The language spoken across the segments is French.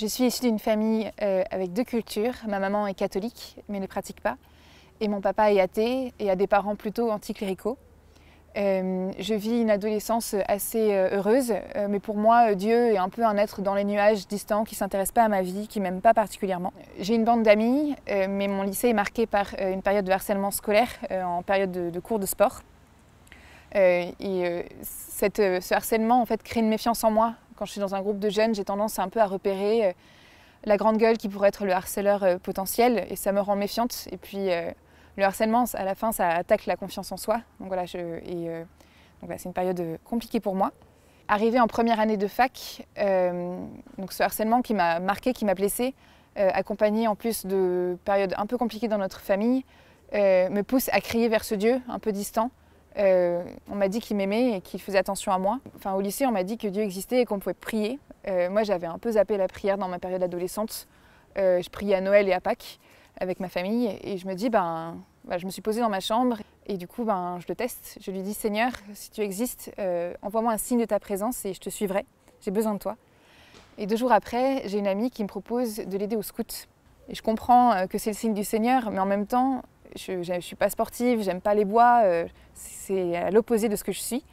Je suis issue d'une famille avec deux cultures. Ma maman est catholique, mais ne pratique pas. Et mon papa est athée et a des parents plutôt anticléricaux. Je vis une adolescence assez heureuse, mais pour moi, Dieu est un peu un être dans les nuages, distant, qui ne s'intéresse pas à ma vie, qui ne m'aime pas particulièrement. J'ai une bande d'amis, mais mon lycée est marqué par une période de harcèlement scolaire, en période de cours de sport. Ce harcèlement en fait, crée une méfiance en moi. Quand je suis dans un groupe de jeunes, j'ai tendance un peu à repérer la grande gueule qui pourrait être le harceleur potentiel, et ça me rend méfiante. Et puis le harcèlement, à la fin, ça attaque la confiance en soi. Donc voilà, c'est une période compliquée pour moi. Arrivée en première année de fac, donc ce harcèlement qui m'a marqué, qui m'a blessée, accompagné en plus de périodes un peu compliquées dans notre famille, me pousse à crier vers ce Dieu un peu distant. On m'a dit qu'il m'aimait et qu'il faisait attention à moi. Enfin, au lycée, on m'a dit que Dieu existait et qu'on pouvait prier. Moi, j'avais un peu zappé la prière dans ma période adolescente. Je priais à Noël et à Pâques avec ma famille, et je me dis, je me suis posée dans ma chambre et du coup, je le teste. Je lui dis, Seigneur, si tu existes, envoie-moi un signe de ta présence et je te suivrai. J'ai besoin de toi. Et 2 jours après, j'ai une amie qui me propose de l'aider au scout. Et je comprends que c'est le signe du Seigneur, mais en même temps, je ne suis pas sportive, j'aime pas les bois, c'est à l'opposé de ce que je suis.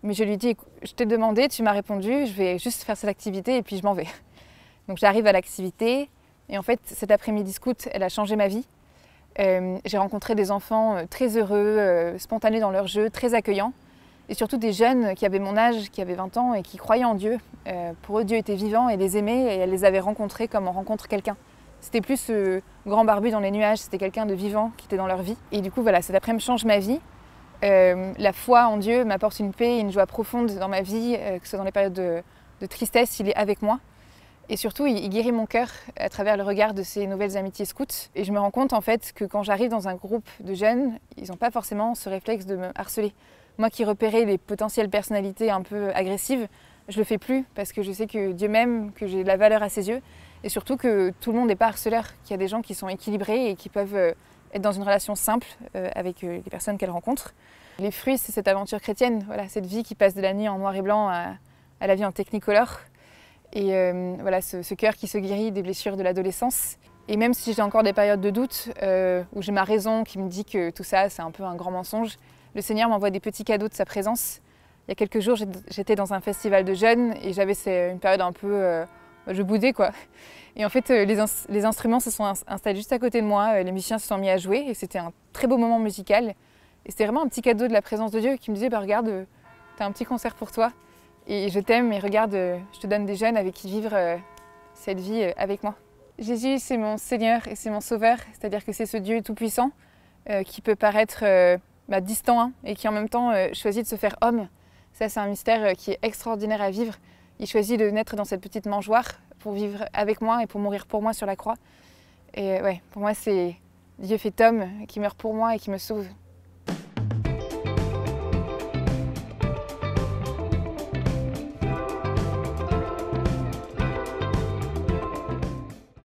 Mais je lui dis, je t'ai demandé, tu m'as répondu, je vais juste faire cette activité et puis je m'en vais. Donc j'arrive à l'activité et en fait cet après-midi scout, elle a changé ma vie. J'ai rencontré des enfants très heureux, spontanés dans leur jeu, très accueillants. Et surtout des jeunes qui avaient mon âge, qui avaient 20 ans et qui croyaient en Dieu. Pour eux, Dieu était vivant et les aimait, et elle les avait rencontrés comme on rencontre quelqu'un. C'était plus ce grand barbu dans les nuages, c'était quelqu'un de vivant qui était dans leur vie. Et du coup, voilà, cet après-midi change ma vie. La foi en Dieu m'apporte une paix et une joie profonde dans ma vie, que ce soit dans les périodes de tristesse, il est avec moi. Et surtout, il guérit mon cœur à travers le regard de ces nouvelles amitiés scouts. Et je me rends compte en fait que quand j'arrive dans un groupe de jeunes, ils n'ont pas forcément ce réflexe de me harceler. Moi qui repérais les potentielles personnalités un peu agressives, je le fais plus parce que je sais que Dieu m'aime, que j'ai de la valeur à ses yeux. Et surtout que tout le monde n'est pas harceleur, qu'il y a des gens qui sont équilibrés et qui peuvent être dans une relation simple avec les personnes qu'elles rencontrent. Les fruits, c'est cette aventure chrétienne, voilà, cette vie qui passe de la nuit en noir et blanc à la vie en technicolor. Et voilà, ce cœur qui se guérit des blessures de l'adolescence. Et même si j'ai encore des périodes de doute, où j'ai ma raison qui me dit que tout ça, c'est un peu un grand mensonge, le Seigneur m'envoie des petits cadeaux de sa présence. Il y a quelques jours, j'étais dans un festival de jeunes et j'avais une période un peu... je boudais quoi. Et en fait, les instruments se sont installés juste à côté de moi, les musiciens se sont mis à jouer et c'était un très beau moment musical. Et c'était vraiment un petit cadeau de la présence de Dieu qui me disait, regarde, t'as un petit concert pour toi et je t'aime et regarde, je te donne des jeunes avec qui vivre cette vie avec moi. Jésus, c'est mon Seigneur et c'est mon Sauveur, c'est-à-dire que c'est ce Dieu tout-puissant qui peut paraître distant hein, et qui en même temps choisit de se faire homme. Ça, c'est un mystère qui est extraordinaire à vivre. Il choisit de naître dans cette petite mangeoire pour vivre avec moi et pour mourir pour moi sur la croix. Et ouais, pour moi, c'est Dieu fait homme qui meurt pour moi et qui me sauve.